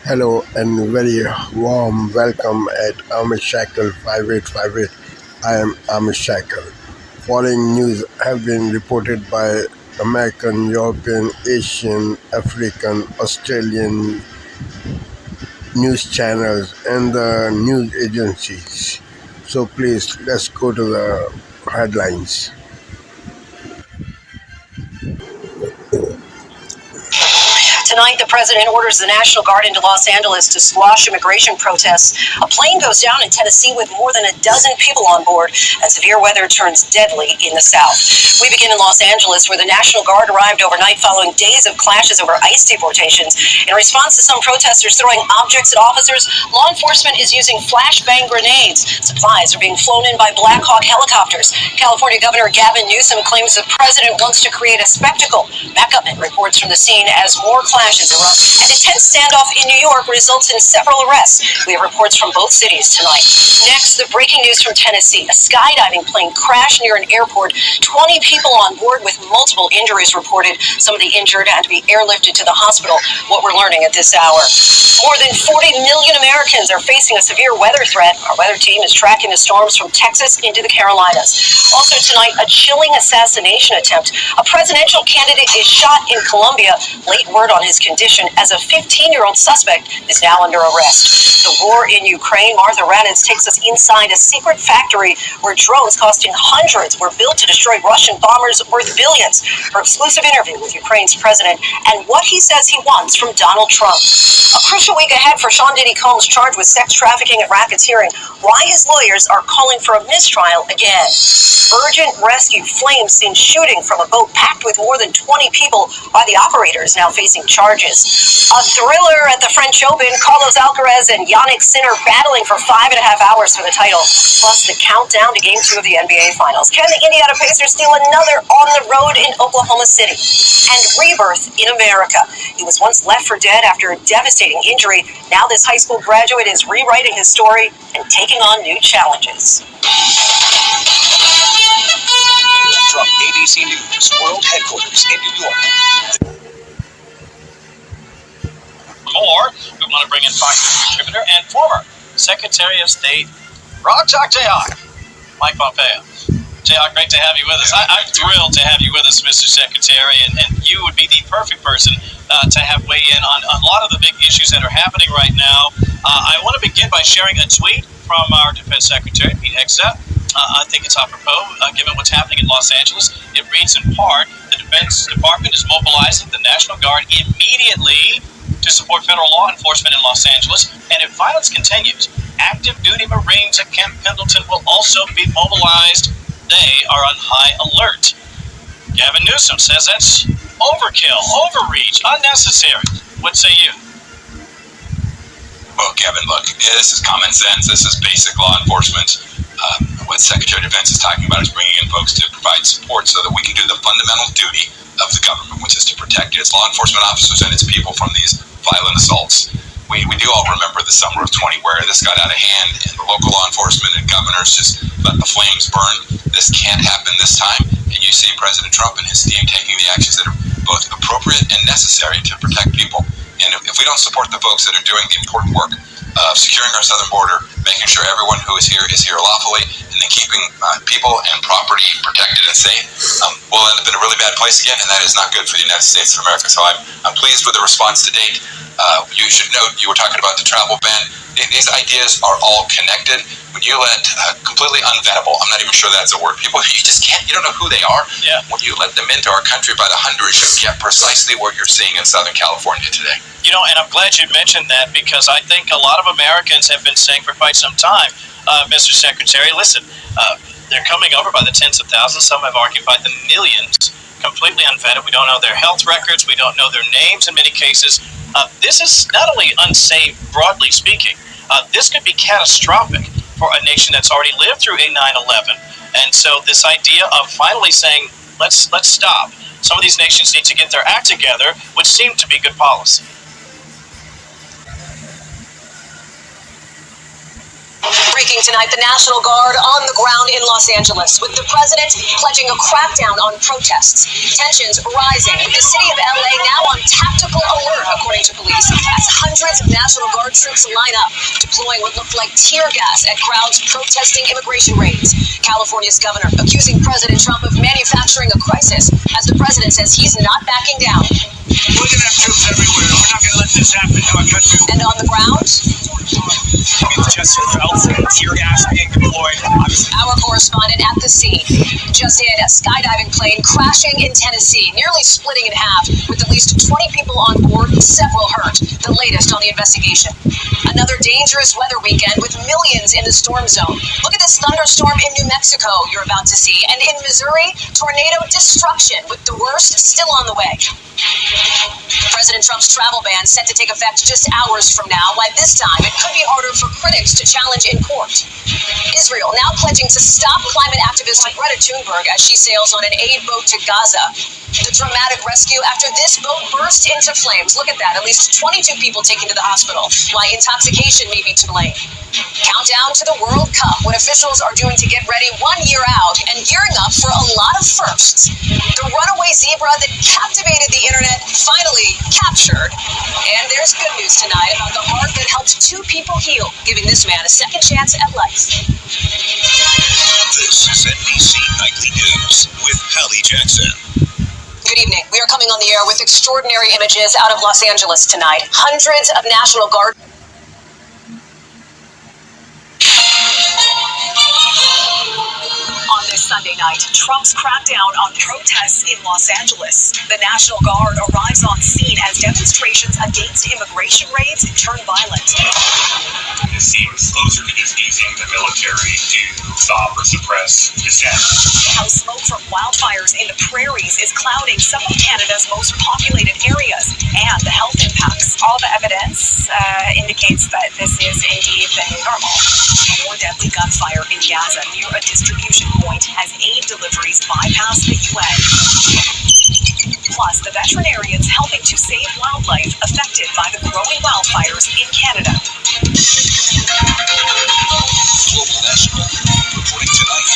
Hello and very warm welcome at Amish Shackle 5858. I am Amish Shackle. Following news have been reported by American, European, Asian, African, Australian news channels and the news agencies. So please let's go to the headlines. Tonight, the president orders the National Guard into Los Angeles to squash immigration protests. A plane goes down in Tennessee with more than a dozen people on board, and severe weather turns deadly in the South. We begin in Los Angeles, where the National Guard arrived overnight following days of clashes over ICE deportations. In response to some protesters throwing objects at officers, law enforcement is using flashbang grenades. Supplies are being flown in by Black Hawk helicopters. California Governor Gavin Newsom claims the president wants to create a spectacle. Matt Gutman reports from the scene as more clashes erupt, and a tense standoff in New York results in several arrests. We have reports from both cities tonight. Next, the breaking news from Tennessee. A skydiving plane crashed near an airport. 20 people on board with multiple injuries reported. Some of the injured had to be airlifted to the hospital. What we're learning at this hour. More than 40 million Americans are facing a severe weather threat. Our weather team is tracking the storms from Texas into the Carolinas. Also tonight, a chilling assassination attempt. A presidential candidate is shot in Colombia. Late word on his condition as a 15-year-old suspect is now under arrest. The war in Ukraine. Martha Raditz takes us inside a secret factory where drones costing hundreds were built to destroy Russian bombers worth billions. Her exclusive interview with Ukraine's president and what he says he wants from Donald Trump. A crucial week ahead for Sean Diddy Combs, charged with sex trafficking at racketeering. Why his lawyers are calling for a mistrial again. Urgent rescue. Flames seen shooting from a boat packed with more than 20 people by the operators now facing charges. A thriller at the French Open. Carlos Alcaraz and Yannick Sinner battling for 5.5 hours for the title. Plus the countdown to Game 2 of the NBA Finals. Can the Indiana Pacers steal another on the road in Oklahoma City? And rebirth in America. He was once left for dead after a devastating injury. Now this high school graduate is rewriting his story and taking on new challenges. From ABC News World Headquarters in New York. More, we want to bring in Fox News contributor and former Secretary of State, Rock Jayhawk, Mike Pompeo. Jayhawk, great to have you with us. I'm thrilled to have you with us, Mr. Secretary, and you would be the perfect person to have weigh in on a lot of the big issues that are happening right now. I want to begin by sharing a tweet from our Defense Secretary, Pete Hegseth. I think it's apropos, given what's happening in Los Angeles. It reads in part, the Defense Department is mobilizing the National Guard immediately to support federal law enforcement in Los Angeles, and if violence continues, active duty Marines at Camp Pendleton will also be mobilized. They are on high alert. Gavin Newsom says that's overkill, overreach, unnecessary. What say you? Well, Kevin, look, this is common sense. This is basic law enforcement. What Secretary of Defense is talking about is bringing in folks to provide support so that we can do the fundamental duty of the government, which is to protect its law enforcement officers and its people from these violent assaults. We do all remember the summer of 20 where this got out of hand and the local law enforcement and governors just let the flames burn. This can't happen this time, and you see President Trump and his team taking the actions that are both appropriate and necessary to protect people. And if we don't support the folks that are doing the important work of securing our southern border, making sure everyone who is here lawfully, and then keeping people and property protected and safe, we'll end up in a really bad place again, and that is not good for the United States of America. So I'm pleased with the response to date. You should note, you were talking about the travel ban. These ideas are all connected. When you let completely unvettable, I'm not even sure that's a word, people you just can't, you don't know who they are. Yeah. When you let them into our country by the hundreds, you get precisely what you're seeing in Southern California today. You know, and I'm glad you mentioned that because I think a lot of Americans have been saying for quite some time, Mr. Secretary, listen, they're coming over by the tens of thousands. Some have argued by the millions, completely unvetted. We don't know their health records. We don't know their names in many cases. This is not only unsafe, broadly speaking, this could be catastrophic for a nation that's already lived through a 9/11. And so this idea of finally saying, let's stop. Some of these nations need to get their act together, would seem to be good policy. Breaking tonight, the National Guard on the ground in Los Angeles, with the president pledging a crackdown on protests. Tensions rising, with the city of LA now on tactical alert, according to police as hundreds of National Guard troops line up, deploying what looked like tear gas at crowds protesting immigration raids. California's governor accusing President Trump of manufacturing a crisis, as the president says he's not backing down. We're going to have troops everywhere. We're not going to let this happen to our country. And on the ground, Just felt tear gas being deployed. our correspondent at the scene just in a skydiving plane crashing in Tennessee, nearly splitting in half, with at least 20 people on board, several hurt. The latest on the investigation. Another dangerous weather weekend with millions in the storm zone. Look at this thunderstorm in New Mexico you're about to see. And in Missouri, tornado destruction, with the worst still on the way. President Trump's travel ban set to take effect just hours from now, while this time it could be harder for critics to challenge in court. Israel now pledging to stop climate activist Greta Thunberg as she sails on an aid boat to Gaza. The dramatic rescue after this boat burst into flames. Look at that, at least 22 people taken to the hospital, while intoxication may be to blame. Countdown to the World Cup, what officials are doing to get ready 1 year out and gearing up for a lot of firsts. The runaway zebra that captivated the internet finally captured. And there's good news tonight about the heart that helped 2 people heal, giving this man a second chance at life. This is NBC Nightly News with Hallie Jackson. Good evening. We are coming on the air with extraordinary images out of Los Angeles tonight. Hundreds of National Guard. On this Sunday night, Trump's crackdown on protests in Los Angeles. The National Guard arrives on scene as demonstrations against immigration raids turn violent. It seems closer to just using the military to stop or suppress dissent. How smoke from wildfires in the prairies is clouding some of Canada's most populated areas, and the health impacts. All the evidence indicates that this is indeed the new normal. More deadly gunfire in Gaza near a distribution point as aid deliveries bypass the UN. Plus, the veterinarians helping to save wildlife affected by the growing wildfires in Canada. Global National reporting tonight.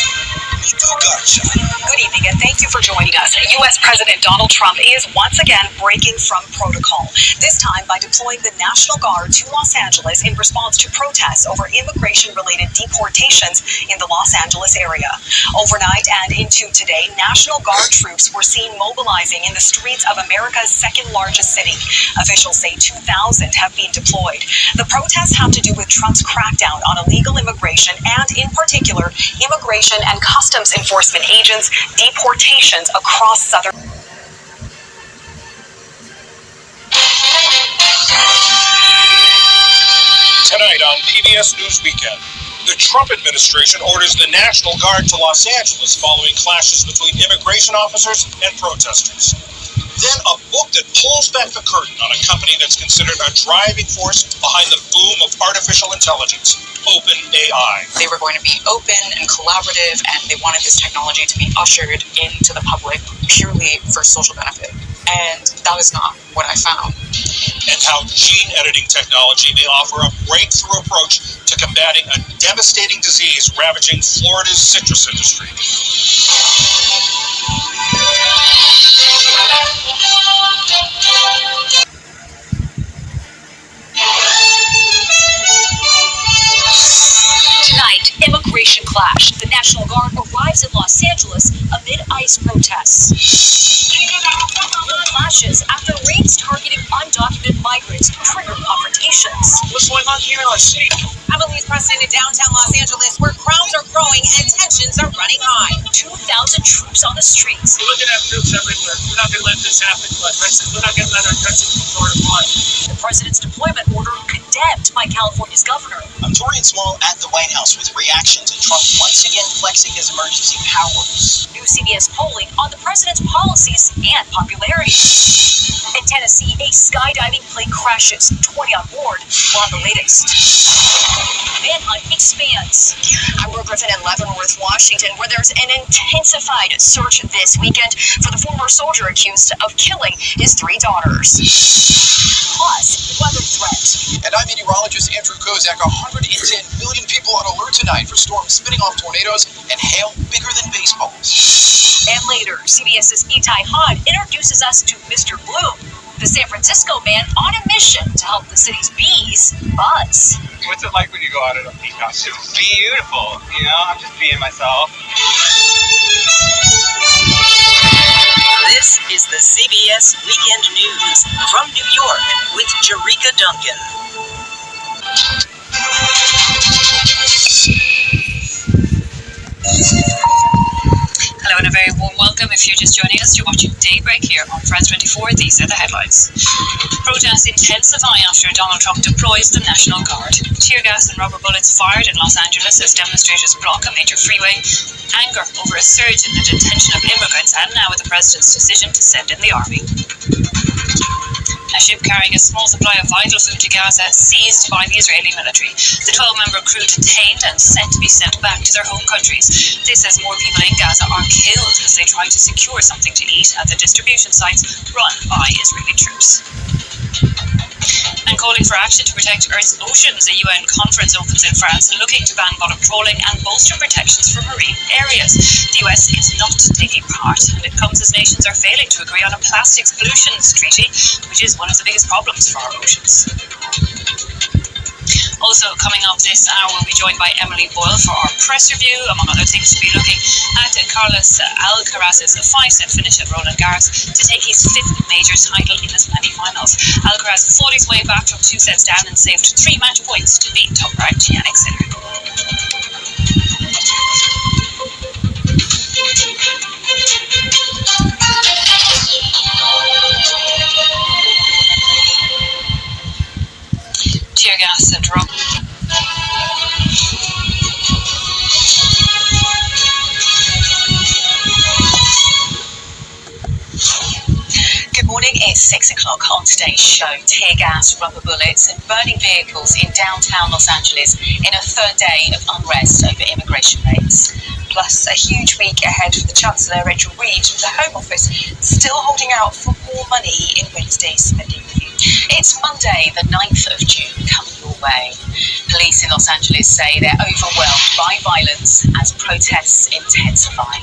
Good evening, and thank you for joining us. U.S. President Donald Trump is once again breaking from protocol, this time by deploying the National Guard to Los Angeles in response to protests over immigration-related deportations in the Los Angeles area. Overnight and into today, National Guard troops were seen mobilizing in the streets of America's second-largest city. Officials say 2,000 have been deployed. The protests have to do with Trump's crackdown on illegal immigration and, in particular, immigration and customs enforcement agents' deportations across southern. Tonight on PBS News Weekend, the Trump administration orders the National Guard to Los Angeles following clashes between immigration officers and protesters. Then a book that pulls back the curtain on a company that's considered a driving force behind the boom of artificial intelligence, OpenAI. They were going to be open and collaborative, and they wanted this technology to be ushered into the public purely for social benefit. And that was not what I found. And how gene editing technology may offer a breakthrough approach to combating a devastating disease ravaging Florida's citrus industry. Tonight, immigration clash. The National Guard arrives in Los Angeles amid ICE protests. Clashes after raids targeting undocumented migrants triggered confrontations. What's going on here in our city? Emily's president in downtown Los Angeles, where crowds are growing and tensions are running high. 2,000 troops on the streets. We're going to have troops everywhere. We're not going to let this happen to us. We're not going to let our country be torn apart. The president's deployment order condemned by California's governor. I'm touring small at the White House with reaction to Trump once again flexing his emergency powers. New CBS polling on the president's policies and popularity. In Tennessee, a skydiving plane crashes. 20 on board. We're on the latest. Manhunt expands. I'm Brooke Griffin in Leavenworth, Washington, where there's an intensified search this weekend for the former soldier accused of killing his 3 daughters. Plus, weather threat. And I'm meteorologist Andrew Kozak. 110 million people on alert tonight for storms spinning off tornadoes and hail bigger than baseballs. And later, CBS's Itai Han introduces us to Mr. Bloom. The San Francisco man on a mission to help the city's bees buzz. What's it like when you go out in a bee costume? Beautiful. You know, I'm just being myself. This is the CBS Weekend News from New York with Jerika Duncan. Hello and a very warm welcome. If you're just joining us, you're watching Daybreak here on France 24. These are the headlines. Protests intensify after Donald Trump deploys the National Guard. Tear gas and rubber bullets fired in Los Angeles as demonstrators block a major freeway. Anger over a surge in the detention of immigrants, and now with the president's decision to send in the army. A ship carrying a small supply of vital food to Gaza seized by the Israeli military. The 12-member crew detained and set to be sent back to their home countries. This as more people in Gaza are killed as they try to secure something to eat at the distribution sites run by Israeli troops. And calling for action to protect Earth's oceans, a UN conference opens in France looking to ban bottom trawling and bolster protections for marine areas. The US is not taking part, and it comes as nations are failing to agree on a plastics pollutions treaty, which is one of the biggest problems for our oceans. Also coming up this hour, we'll be joined by Emily Boyle for our press review. Among other things, we'll be looking at Carlos Alcaraz's 5-set finish at Roland Garros to take his 5th major title in as many finals. Alcaraz fought his way back from 2 sets down and saved 3 match points to beat top-ranked Jannik Sinner. Tear gas and rubber. Good morning, it's 6 o'clock. On today's show, tear gas, rubber bullets and burning vehicles in downtown Los Angeles in a third day of unrest over immigration raids. Plus, a huge week ahead for the Chancellor, Rachel Reid, with the Home Office still holding out for more money in Wednesday's spending review. It's Monday, the 9th of June, coming your way. Police in Los Angeles say they're overwhelmed by violence as protests intensify.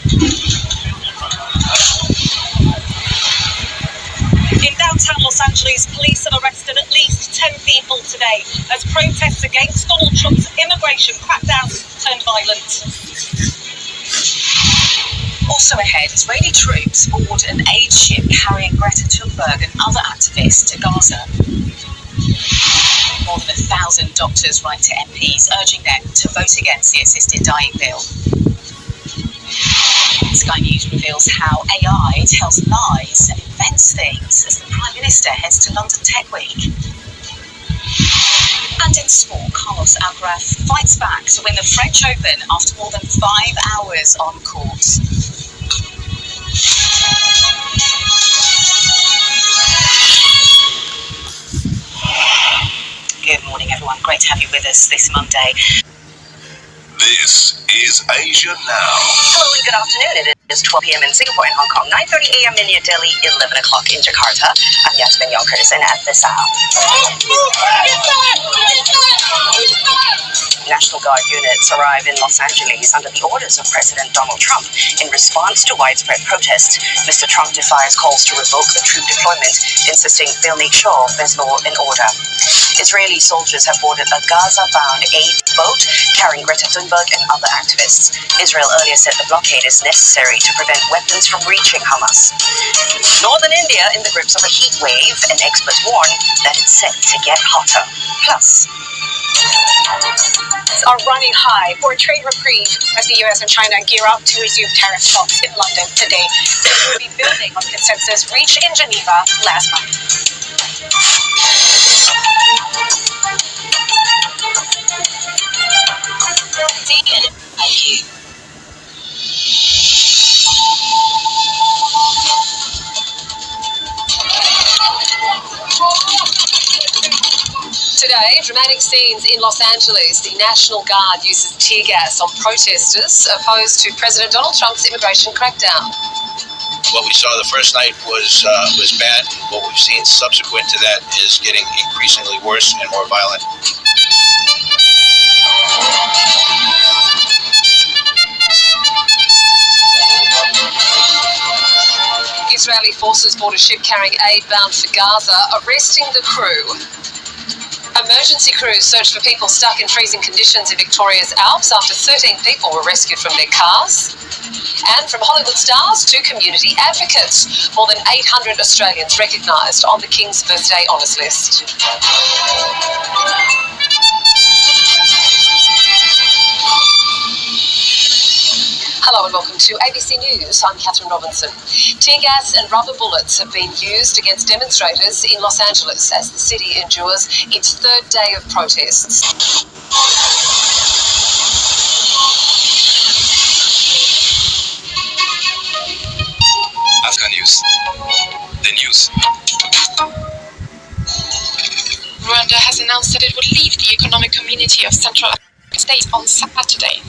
In downtown Los Angeles, police have arrested at least 10 people today as protests against Donald Trump's immigration crackdown turned violent. Also ahead, Israeli troops board an aid ship carrying Greta Thunberg and other activists to Gaza. More than 1,000 doctors write to MPs urging them to vote against the assisted dying bill. Sky News reveals how AI tells lies and invents things as the Prime Minister heads to London Tech Week. And in sport, Carlos Alcaraz fights back to win the French Open after more than 5 hours on court. Good morning, everyone. Great to have you with us this Monday. This is Asia Now. Hello and good afternoon. It is 12 p.m. in Singapore and Hong Kong, 9:30 a.m. in New Delhi, 11 o'clock in Jakarta. I'm Yasmin Yonkers, and at this hour, National Guard units arrive in Los Angeles under the orders of President Donald Trump in response to widespread protest. Mr. Trump defies calls to revoke the troop deployment, insisting they'll make sure there's law and order. Israeli soldiers have boarded a Gaza-bound aid boat carrying Greta Thunberg and other activists. Israel earlier said the blockade is necessary to prevent weapons from reaching Hamas. Northern India in the grips of a heat wave, and experts warn that it's set to get hotter. Plus, are running high for a trade reprieve as the US and China gear up to resume tariff talks in London today. They will be building on consensus reached in Geneva last month. Today, dramatic scenes in Los Angeles. The National Guard uses tear gas on protesters opposed to President Donald Trump's immigration crackdown. What we saw the first night was bad. What we've seen subsequent to that is getting increasingly worse and more violent. Israeli forces board a ship carrying aid bound for Gaza, arresting the crew. Emergency crews searched for people stuck in freezing conditions in Victoria's Alps after 13 people were rescued from their cars. And from Hollywood stars to community advocates, more than 800 Australians recognised on the King's Birthday Honours List. Hello and welcome to ABC News. I'm Catherine Robinson. Tear gas and rubber bullets have been used against demonstrators in Los Angeles as the city endures its third day of protests. Afghan News. The news. Rwanda has announced that it would leave the Economic Community of Central African States on Saturday.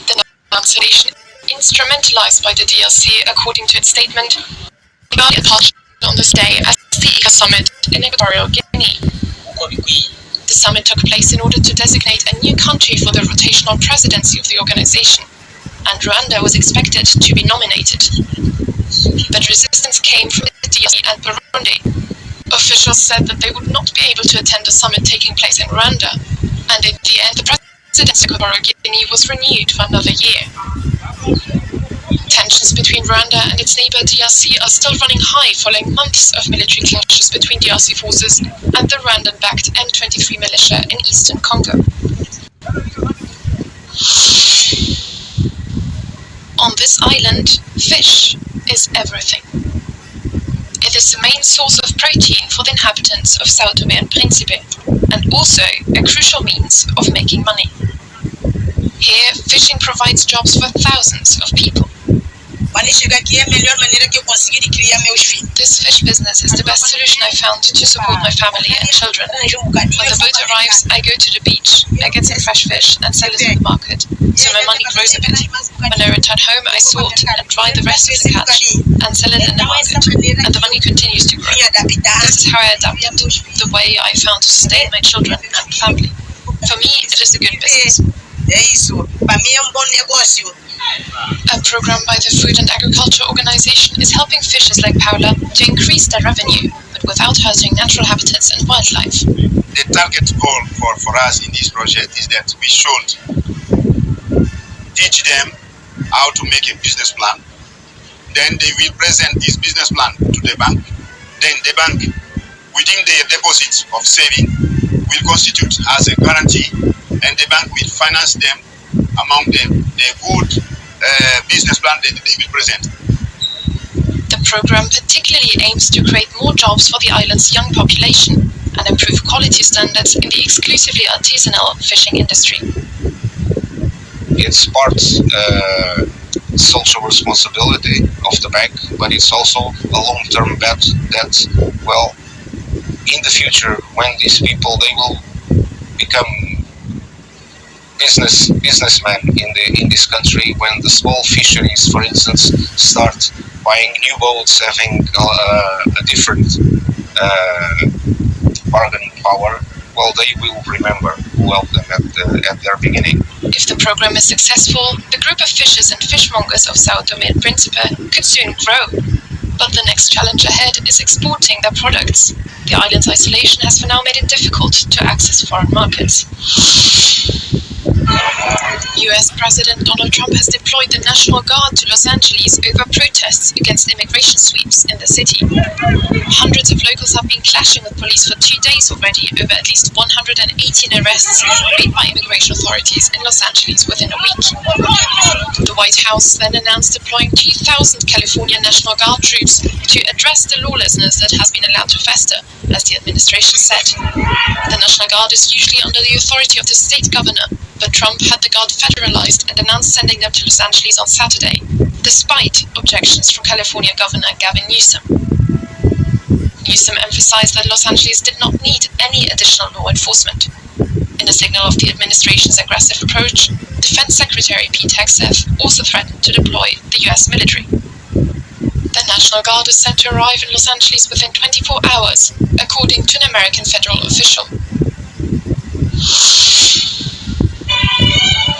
The announcement, instrumentalized by the DRC, according to its statement, began on this day as the ECA summit in Equatorial Guinea. The summit took place in order to designate a new country for the rotational presidency of the organization, and Rwanda was expected to be nominated. But resistance came from the DRC and Burundi. Officials said that they would not be able to attend the summit taking place in Rwanda, and in the end, the presidency of Equatorial Guinea was renewed for another year. Tensions between Rwanda and its neighbour DRC are still running high following months of military clashes between DRC forces and the Rwandan-backed M23 militia in eastern Congo. On this island, fish is everything. It is the main source of protein for the inhabitants of Sao Tome and Principe, and also a crucial means of making money. Here, fishing provides jobs for thousands of people. This fish business is the best solution I found to support my family and children. When the boat arrives, I go to the beach, I get some fresh fish and sell it in the market, so my money grows a bit. When I return home, I sort and dry the rest of the catch and sell it in the market, and the money continues to grow. This is how I adapted, the way I found to sustain my children and family. For me, it is a good business. A program by the Food and Agriculture Organization is helping fishers like Paula to increase their revenue, but without hurting natural habitats and wildlife. The target goal for us in this project is that we should teach them how to make a business plan. Then they will present this business plan to the bank. Then the bank, within the deposits of saving, will constitute as a guarantee, and the bank will finance them among the good business plan that they will present. The program particularly aims to create more jobs for the island's young population and improve quality standards in the exclusively artisanal fishing industry. It's part social responsibility of the bank, but it's also a long-term bet that, well, in the future, when these people, they will become businessmen in this country, when the small fisheries, for instance, start buying new boats, having a different bargaining power, well, they will remember who helped them at their beginning. If the program is successful, the group of fishers and fishmongers of Sao Tome and Principe could soon grow. But the next challenge ahead is exporting their products. The island's isolation has for now made it difficult to access foreign markets. US President Donald Trump has deployed the National Guard to Los Angeles over protests against immigration sweeps in the city. Hundreds of locals have been clashing with police for 2 days already over at least 118 arrests made by immigration authorities in Los Angeles within a week. The White House then announced deploying 2,000 California National Guard troops to address the lawlessness that has been allowed to fester, as the administration said. The National Guard is usually under the authority of the state governor, but Trump had the Guard federalized and announced sending them to Los Angeles on Saturday, despite objections from California Governor Gavin Newsom. Newsom emphasized that Los Angeles did not need any additional law enforcement. In a signal of the administration's aggressive approach, Defense Secretary Pete Hegseth also threatened to deploy the US military. The National Guard is said to arrive in Los Angeles within 24 hours, according to an American federal official.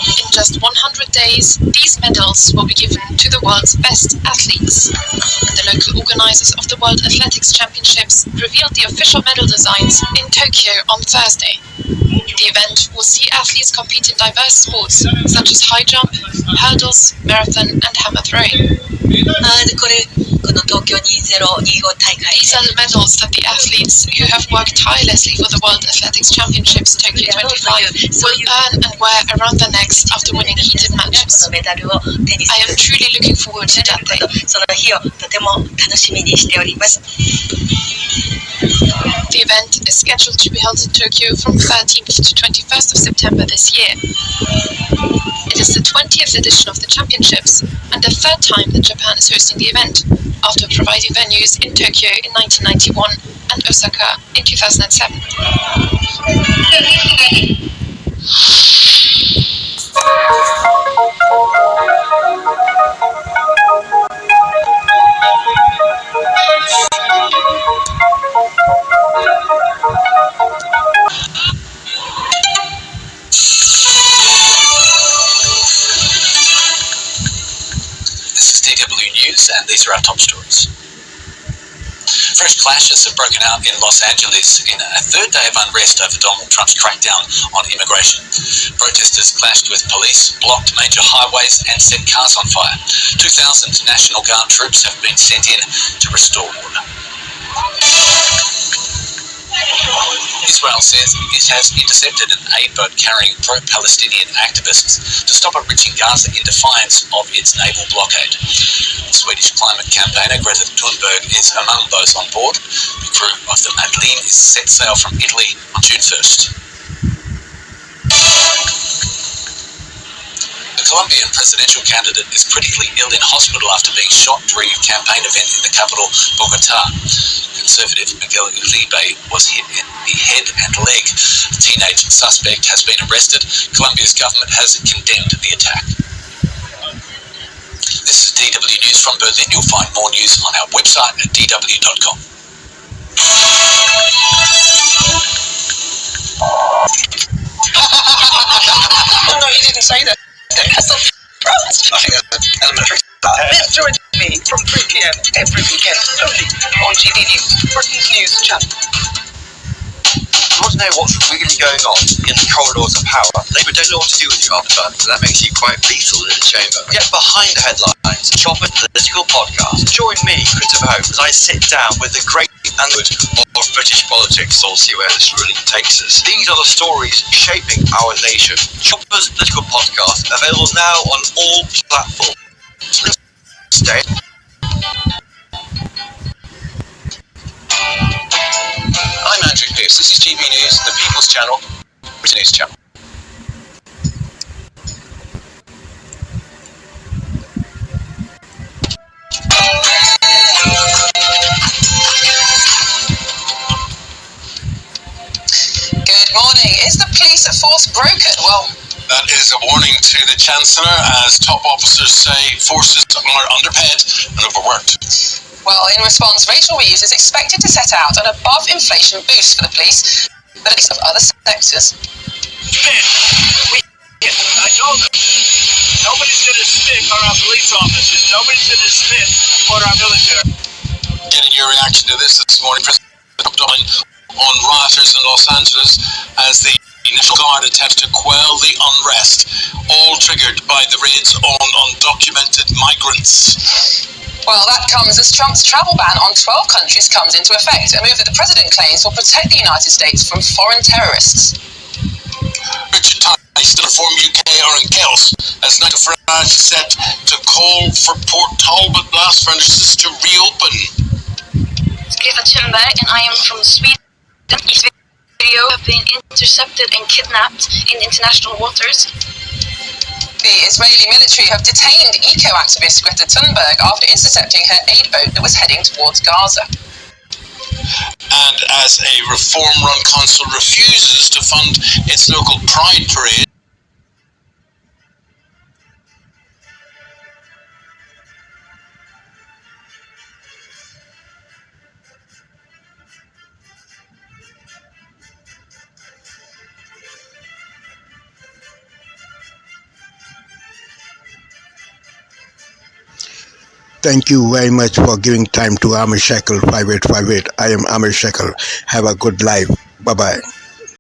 In just 100 days, these medals will be given to the world's best athletes. The local organizers of the World Athletics Championships revealed the official medal designs in Tokyo on Thursday. The event will see athletes compete in diverse sports such as high jump, hurdles, marathon, and hammer throwing. These are the medals that the athletes who have worked tirelessly for the World Athletics Championships Tokyo 25 will earn and wear around their necks after winning heated matches. I am truly looking forward to that day. The event is scheduled to be held in Tokyo from 13th to 21st of September this year. It is the 20th edition of the championships and the third time that Japan is hosting the event, after providing venues in Tokyo in 1991 and Osaka in 2007. This is DW News, and these are our top stories. Fresh clashes have broken out in Los Angeles in a third day of unrest over Donald Trump's crackdown on immigration. Protesters clashed with police, blocked major highways, and set cars on fire. 2,000 National Guard troops have been sent in to restore order. Israel says it has intercepted an aid boat carrying pro-Palestinian activists to stop it reaching Gaza in defiance of its naval blockade. Swedish climate campaigner Greta Thunberg is among those on board. The crew of the Madeleine is set sail from Italy on June 1st. The Colombian presidential candidate is critically ill in hospital after being shot during a campaign event in the capital, Bogota. Conservative Miguel Uribe was hit in the head and leg. A teenage suspect has been arrested. Colombia's government has condemned the attack. This is DW News from Berlin. You'll find more news on our website at dw.com. Oh no, you didn't say that. That's so fast. I think that's elementary. Join me from 3 p.m. every weekend, only on GD News, Britain's news channel. You want to know what's really going on in the corridors of power? Labour don't know what to do with you half the time, so that makes you quite lethal in the chamber. Get behind the headlines, Chopper Political Podcast. Join me, Christopher Hope, as I sit down with the great and good of British politics. We'll see where this really takes us. These are the stories shaping our nation. Chopper's Political Podcast, available now on all platforms. Stay. I'm Andrew Pierce. This is GB News, the People's Channel, British News Channel. Good morning. Is the police force broken? Well, that is a warning to the Chancellor, as top officers say forces are underpaid and overworked. Well, in response, Rachel Reeves is expected to set out an above-inflation boost for the police, but at least of other sectors. I told them, nobody's going to spit on our police officers. Nobody's going to spit on our military. Getting your reaction to this morning, President Trump on rioters in Los Angeles as the National Guard attempts to quell the unrest, all triggered by the raids on undocumented migrants. Well, that comes as Trump's travel ban on 12 countries comes into effect, a move that the president claims will protect the United States from foreign terrorists. Richard Tyson from UK are in chaos as Nigel Farage is set to call for Port Talbot blast furnaces to reopen. It's Greta Thunberg and I am from Sweden. These videos have been intercepted and kidnapped in international waters. The Israeli military have detained eco-activist Greta Thunberg after intercepting her aid boat that was heading towards Gaza. And as a reform-run council refuses to fund its local pride parade, Thank you very much for giving time to Amir Shackle 5858. I am Amir Shackle. Have a good life. Bye bye.